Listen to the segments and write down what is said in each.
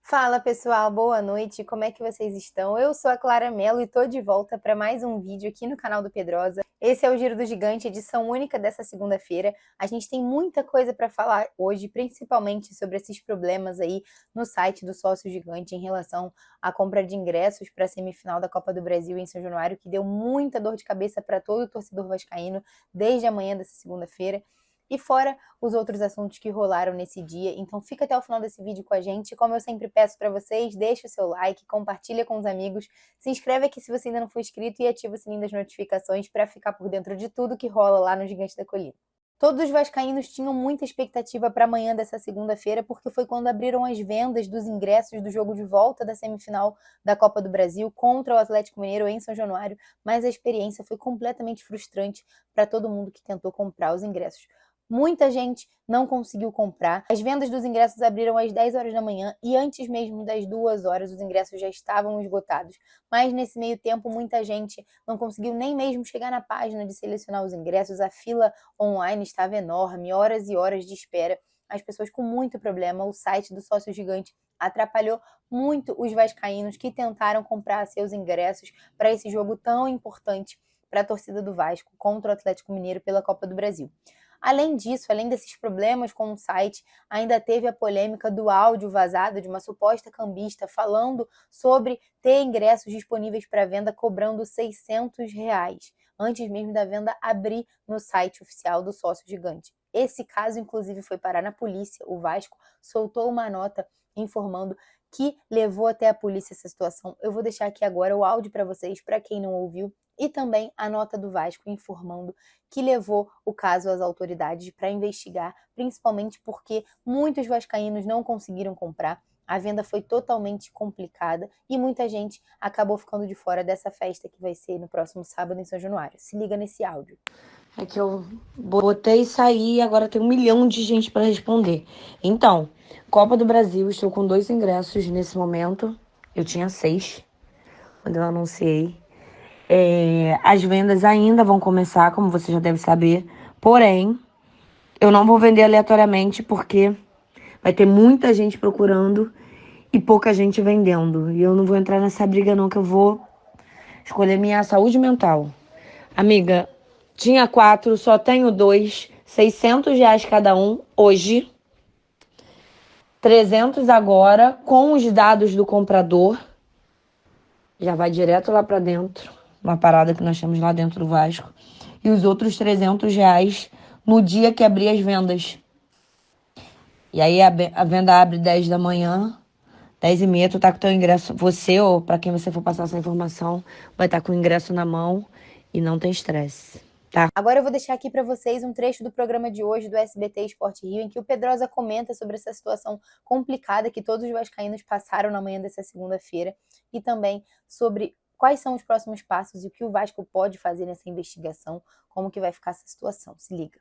Fala pessoal, boa noite, como é que vocês estão? Eu sou a Clara Mello e tô de volta para mais um vídeo aqui no canal do Pedrosa. Esse é o Giro do Gigante, edição única dessa segunda-feira. A gente tem muita coisa para falar hoje, principalmente sobre esses problemas aí no site do Sócio Gigante em relação à compra de ingressos para a semifinal da Copa do Brasil em São Januário, que deu muita dor de cabeça para todo o torcedor vascaíno desde a manhã dessa segunda-feira. E fora os outros assuntos que rolaram nesse dia. Então fica até o final desse vídeo com a gente. Como eu sempre peço para vocês, deixa o seu like, compartilha com os amigos, se inscreve aqui se você ainda não for inscrito e ativa o sininho das notificações para ficar por dentro de tudo que rola lá no Gigante da Colina. Todos os vascaínos tinham muita expectativa para amanhã dessa segunda-feira, porque foi quando abriram as vendas dos ingressos do jogo de volta da semifinal da Copa do Brasil contra o Atlético Mineiro em São Januário, mas a experiência foi completamente frustrante para todo mundo que tentou comprar os ingressos. Muita gente não conseguiu comprar. As vendas dos ingressos abriram às 10 horas da manhã e antes mesmo das 2 horas os ingressos já estavam esgotados. Mas nesse meio tempo muita gente não conseguiu nem mesmo chegar na página de selecionar os ingressos. A fila online estava enorme, horas e horas de espera. As pessoas com muito problema. O site do Sócio Gigante atrapalhou muito os vascaínos que tentaram comprar seus ingressos para esse jogo tão importante para a torcida do Vasco contra o Atlético Mineiro pela Copa do Brasil. Além disso, além desses problemas com o site, ainda teve a polêmica do áudio vazado de uma suposta cambista falando sobre ter ingressos disponíveis para venda cobrando R$600, antes mesmo da venda abrir no site oficial do Sócio Gigante. Esse caso, inclusive, foi parar na polícia. O Vasco soltou uma nota informando que levou até a polícia essa situação. Eu vou deixar aqui agora o áudio para vocês, para quem não ouviu, e também a nota do Vasco informando que levou o caso às autoridades para investigar, principalmente porque muitos vascaínos não conseguiram comprar, a venda foi totalmente complicada e muita gente acabou ficando de fora dessa festa que vai ser no próximo sábado em São Januário. Se liga nesse áudio. É que eu botei e saí e agora tem 1 milhão de gente para responder. Então, Copa do Brasil, estou com 2 ingressos nesse momento. Eu tinha 6 quando eu anunciei. As vendas ainda vão começar, como você já deve saber. Porém, eu não vou vender aleatoriamente porque vai ter muita gente procurando e pouca gente vendendo. E eu não vou entrar nessa briga não, que eu vou escolher minha saúde mental. Amiga, tinha 4, só tenho 2, R$600 cada um hoje, 300 agora, com os dados do comprador, já vai direto lá para dentro, uma parada que nós temos lá dentro do Vasco, e os outros R$300 no dia que abrir as vendas. E aí a venda abre 10 da manhã, 10h30, tu tá com teu ingresso, você ou para quem você for passar essa informação, vai estar com o ingresso na mão e não tem estresse. Tá. Agora eu vou deixar aqui para vocês um trecho do programa de hoje do SBT Esporte Rio, em que o Pedrosa comenta sobre essa situação complicada que todos os vascaínos passaram na manhã dessa segunda-feira e também sobre quais são os próximos passos e o que o Vasco pode fazer nessa investigação, como que vai ficar essa situação. Se liga.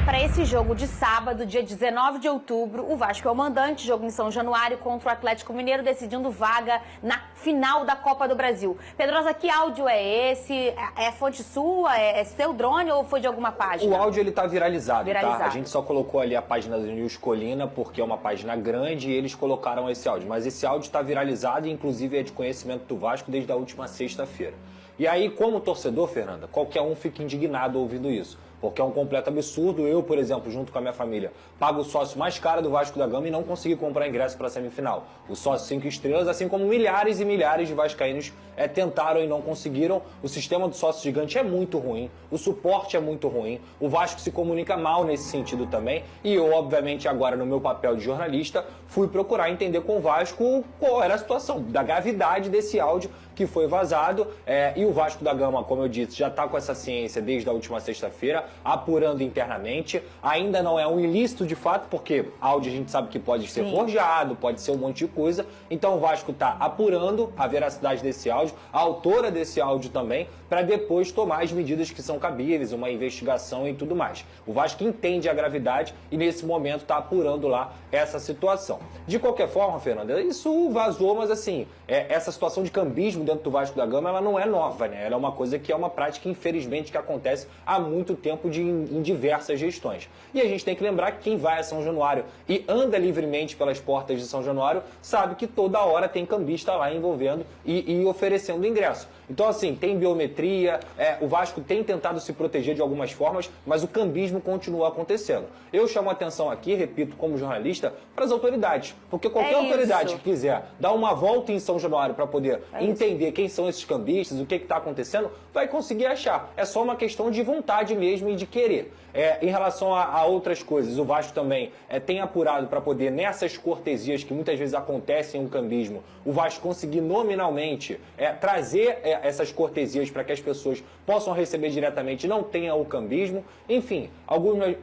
Para esse jogo de sábado, dia 19 de outubro, o Vasco é o mandante, jogo em São Januário contra o Atlético Mineiro, decidindo vaga na final da Copa do Brasil. Pedrosa, que áudio é esse? É fonte sua? É seu drone ou foi de alguma página? O áudio ele tá viralizado, tá? A gente só colocou ali a página do News Colina porque é uma página grande e eles colocaram esse áudio. Mas esse áudio está viralizado e inclusive é de conhecimento do Vasco desde a última sexta-feira. E aí, como torcedor, Fernanda, qualquer um fica indignado ouvindo isso. Porque é um completo absurdo. Eu, por exemplo, junto com a minha família, pago o sócio mais caro do Vasco da Gama e não consegui comprar ingresso para a semifinal. O sócio 5 estrelas, assim como milhares e milhares de vascaínos tentaram e não conseguiram. O sistema do Sócio Gigante é muito ruim, o suporte é muito ruim, o Vasco se comunica mal nesse sentido também. E eu, obviamente, agora no meu papel de jornalista, fui procurar entender com o Vasco qual era a situação, da gravidade desse áudio que foi vazado. E o Vasco da Gama, como eu disse, já está com essa ciência desde a última sexta-feira, apurando internamente. Ainda não é um ilícito de fato, porque áudio a gente sabe que pode ser forjado, pode ser um monte de coisa. Então o Vasco está apurando a veracidade desse áudio, a autora desse áudio também, para depois tomar as medidas que são cabíveis, uma investigação e tudo mais. O Vasco entende a gravidade e nesse momento está apurando lá essa situação. De qualquer forma, Fernanda, isso vazou, mas assim, essa situação de cambismo dentro do Vasco da Gama, ela não é nova, né? Ela é uma coisa que é uma prática, infelizmente, que acontece há muito tempo tempo em diversas gestões. E a gente tem que lembrar que quem vai a São Januário e anda livremente pelas portas de São Januário sabe que toda hora tem cambista lá envolvendo e oferecendo ingresso. Então, assim, tem biometria, o Vasco tem tentado se proteger de algumas formas, mas o cambismo continua acontecendo. Eu chamo a atenção aqui, repito, como jornalista, para as autoridades. Porque qualquer autoridade que quiser dar uma volta em São Januário para poder entender quem são esses cambistas, o que está acontecendo, vai conseguir achar. É só uma questão de vontade mesmo e de querer. Em relação a outras coisas, o Vasco também tem apurado para poder, nessas cortesias que muitas vezes acontecem em um cambismo, o Vasco conseguir nominalmente trazer essas cortesias para que as pessoas possam receber diretamente e não tenha o cambismo. Enfim,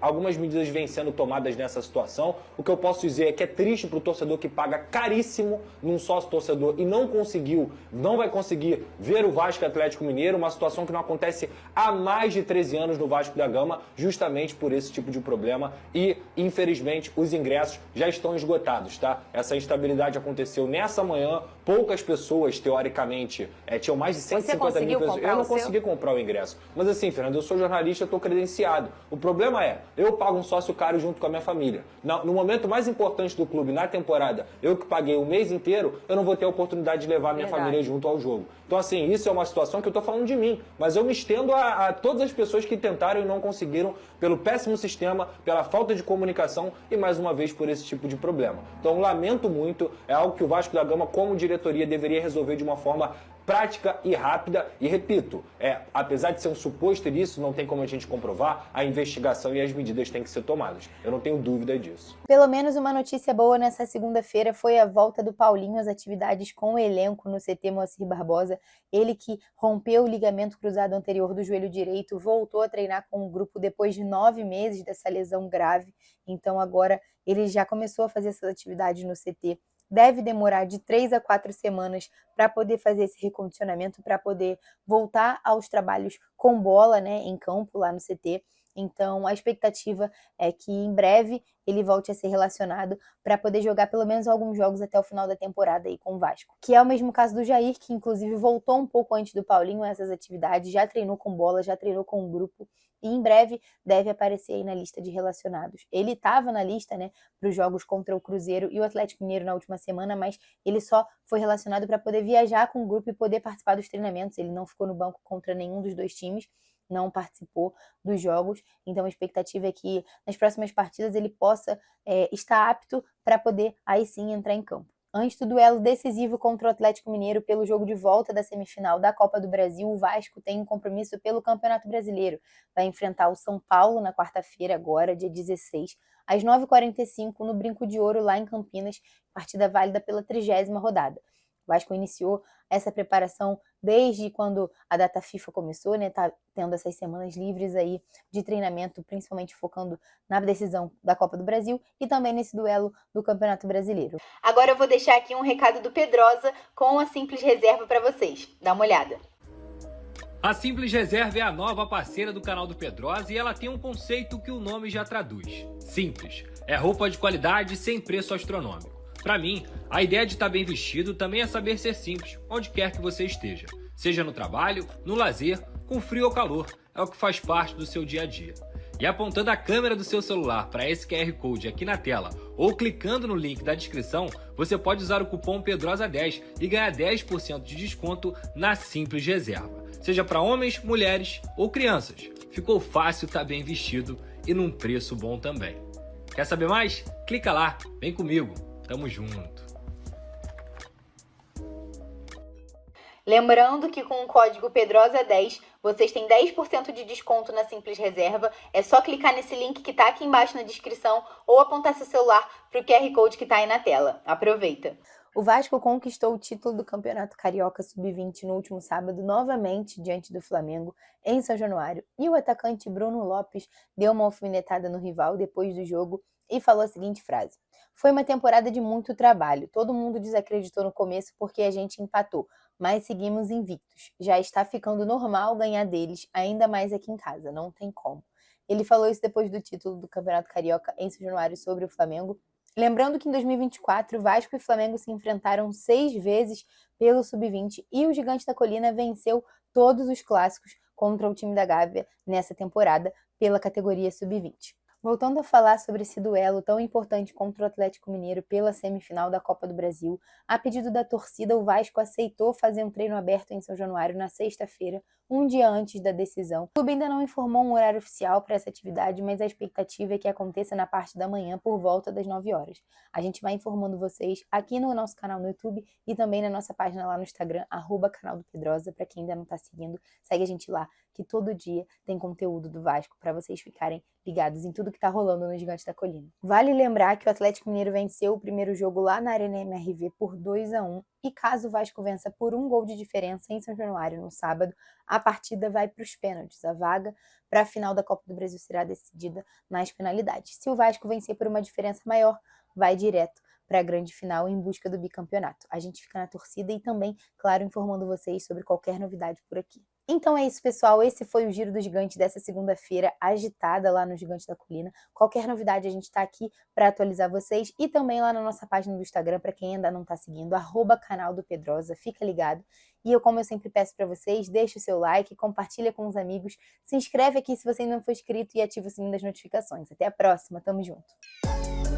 algumas medidas vêm sendo tomadas nessa situação. O que eu posso dizer é que é triste para o torcedor que paga caríssimo num sócio-torcedor e não vai conseguir ver o Vasco Atlético Mineiro, uma situação que não acontece há mais de 13 anos no Vasco da Gama, justamente por esse tipo de problema e, infelizmente, os ingressos já estão esgotados, tá? Essa instabilidade aconteceu nessa manhã, poucas pessoas, teoricamente, tinham mais de 150 mil pessoas. Eu não consegui comprar o ingresso. Mas assim, Fernando, eu sou jornalista, estou credenciado. O problema eu pago um sócio caro junto com a minha família. No momento mais importante do clube, na temporada, eu que paguei o mês inteiro, eu não vou ter a oportunidade de levar a minha família junto ao jogo. Então, assim, isso é uma situação que eu estou falando de mim, mas eu me estendo a todas as pessoas que tentaram e não conseguiram pelo péssimo sistema, pela falta de comunicação e, mais uma vez, por esse tipo de problema. Então, lamento muito, é algo que o Vasco da Gama, como diretoria, deveria resolver de uma forma prática e rápida. E, repito, apesar de ser um suposto isso, não tem como a gente comprovar, a investigação e as medidas têm que ser tomadas. Eu não tenho dúvida disso. Pelo menos uma notícia boa nessa segunda-feira foi a volta do Paulinho às atividades com o elenco no CT Moacir Barbosa. Ele que rompeu o ligamento cruzado anterior do joelho direito, voltou a treinar com o grupo depois de 9 meses dessa lesão grave. Então agora ele já começou a fazer essas atividades no CT. Deve demorar de 3 a 4 semanas para poder fazer esse recondicionamento, para poder voltar aos trabalhos com bola, né, em campo, lá no CT. Então, a expectativa é que em breve ele volte a ser relacionado para poder jogar pelo menos alguns jogos até o final da temporada aí com o Vasco. Que é o mesmo caso do Jair, que inclusive voltou um pouco antes do Paulinho a essas atividades, já treinou com bola, já treinou com o grupo e em breve deve aparecer aí na lista de relacionados. Ele estava na lista, né, para os jogos contra o Cruzeiro e o Atlético Mineiro na última semana, mas ele só foi relacionado para poder viajar com o grupo e poder participar dos treinamentos. Ele não ficou no banco contra nenhum dos dois times, não participou dos jogos, então a expectativa é que nas próximas partidas ele possa estar apto para poder aí sim entrar em campo. Antes do duelo decisivo contra o Atlético Mineiro pelo jogo de volta da semifinal da Copa do Brasil, o Vasco tem um compromisso pelo Campeonato Brasileiro. Vai enfrentar o São Paulo na quarta-feira agora, dia 16, às 9h45 no Brinco de Ouro, lá em Campinas, partida válida pela 30ª rodada. O Vasco iniciou essa preparação desde quando a data FIFA começou, né? Tá tendo essas semanas livres aí de treinamento, principalmente focando na decisão da Copa do Brasil e também nesse duelo do Campeonato Brasileiro. Agora eu vou deixar aqui um recado do Pedrosa com a Simples Reserva para vocês. Dá uma olhada. A Simples Reserva é a nova parceira do canal do Pedrosa e ela tem um conceito que o nome já traduz. Simples. É roupa de qualidade sem preço astronômico. Para mim, a ideia de estar bem vestido também é saber ser simples, onde quer que você esteja. Seja no trabalho, no lazer, com frio ou calor, é o que faz parte do seu dia a dia. E apontando a câmera do seu celular para esse QR Code aqui na tela ou clicando no link da descrição, você pode usar o cupom PEDROSA10 e ganhar 10% de desconto na Simples Reserva. Seja para homens, mulheres ou crianças. Ficou fácil estar bem vestido e num preço bom também. Quer saber mais? Clica lá, vem comigo. Tamo junto. Lembrando que com o código PEDROSA10 vocês têm 10% de desconto na Simples Reserva. É só clicar nesse link que tá aqui embaixo na descrição ou apontar seu celular pro QR Code que tá aí na tela. Aproveita! O Vasco conquistou o título do Campeonato Carioca Sub-20 no último sábado, novamente diante do Flamengo, em São Januário. E o atacante Bruno Lopes deu uma alfinetada no rival depois do jogo e falou a seguinte frase: "Foi uma temporada de muito trabalho. Todo mundo desacreditou no começo porque a gente empatou, mas seguimos invictos. Já está ficando normal ganhar deles, ainda mais aqui em casa, não tem como." Ele falou isso depois do título do Campeonato Carioca em São Januário sobre o Flamengo. Lembrando que em 2024, Vasco e Flamengo se enfrentaram 6 vezes pelo Sub-20 e o Gigante da Colina venceu todos os clássicos contra o time da Gávea nessa temporada pela categoria sub-20. Voltando a falar sobre esse duelo tão importante contra o Atlético Mineiro pela semifinal da Copa do Brasil, a pedido da torcida, o Vasco aceitou fazer um treino aberto em São Januário na sexta-feira, um dia antes da decisão. O clube ainda não informou um horário oficial para essa atividade, mas a expectativa é que aconteça na parte da manhã por volta das 9 horas. A gente vai informando vocês aqui no nosso canal no YouTube e também na nossa página lá no Instagram, @canal do Pedrosa, para quem ainda não está seguindo, segue a gente lá, que todo dia tem conteúdo do Vasco para vocês ficarem ligados em tudo que tá rolando no Gigante da Colina. Vale lembrar que o Atlético Mineiro venceu o primeiro jogo lá na Arena MRV por 2-1 e caso o Vasco vença por 1 gol de diferença em São Januário no sábado, a partida vai para os pênaltis. A vaga para a final da Copa do Brasil será decidida nas penalidades. Se o Vasco vencer por uma diferença maior, vai direto para a grande final em busca do bicampeonato. A gente fica na torcida e também, claro, informando vocês sobre qualquer novidade por aqui. Então é isso, pessoal. Esse foi o Giro do Gigante dessa segunda-feira, agitada lá no Gigante da Colina. Qualquer novidade a gente está aqui para atualizar vocês e também lá na nossa página do Instagram, para quem ainda não está seguindo, @canal do Pedrosa, fica ligado. E eu, como eu sempre peço para vocês, deixe o seu like, compartilha com os amigos, se inscreve aqui se você ainda não for inscrito e ativa o sininho das notificações. Até a próxima, tamo junto!